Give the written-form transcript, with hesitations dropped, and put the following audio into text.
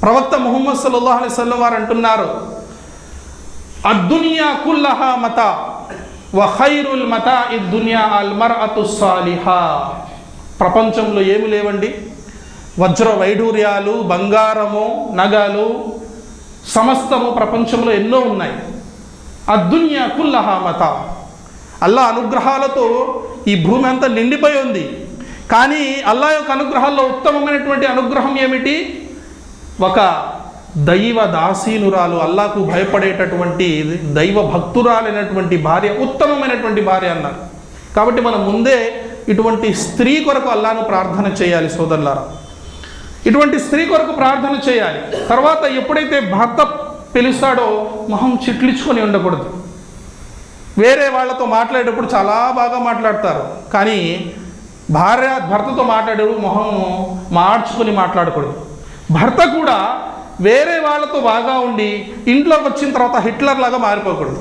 ప్రవక్త ముహమ్మద్ సల్లల్లాహు అలైహి వసల్లం వారు అంటున్నారు, అద్దునియా కుల్లహా మతా వ ఖైరుల్ మతాఇ దునియా అల్ మర్అతు సాలిహా. ప్రపంచంలో ఏమి లేవండి, వజ్ర వైఢూర్యాలు, బంగారము, నగలు, సమస్తము ప్రపంచంలో ఎన్నో ఉన్నాయి. అద్దునియా కుల్లహా మతా, అల్లా అనుగ్రహాలతో ఈ భూమి అంతా నిండిపోయి ఉంది. కానీ అల్లా యొక్క అనుగ్రహాల్లో ఉత్తమమైనటువంటి అనుగ్రహం ఏమిటి? ఒక దైవ దాసీనురాలు, అల్లాకు భయపడేటటువంటి దైవ భక్తురాలైనటువంటి భార్య, ఉత్తమమైనటువంటి భార్య అన్నారు. కాబట్టి మనం ముందే ఇటువంటి స్త్రీ కొరకు అల్లాను ప్రార్థన చేయాలి సోదరులారా. ఇటువంటి స్త్రీ కొరకు ప్రార్థన చేయాలి. తర్వాత ఎప్పుడైతే భర్త పిలుస్తాడో మొహం చిట్లించుకొని ఉండకూడదు. వేరే వాళ్ళతో మాట్లాడేటప్పుడు చాలా బాగా మాట్లాడతారు, కానీ భర్తతో మాట్లాడేటప్పుడు మొహం మార్చుకొని మాట్లాడకూడదు. భర్త కూడా వేరే వాళ్ళతో బాగా ఉండి ఇంట్లోకి వచ్చిన తర్వాత హిట్లర్ లాగా మారిపోకూడదు.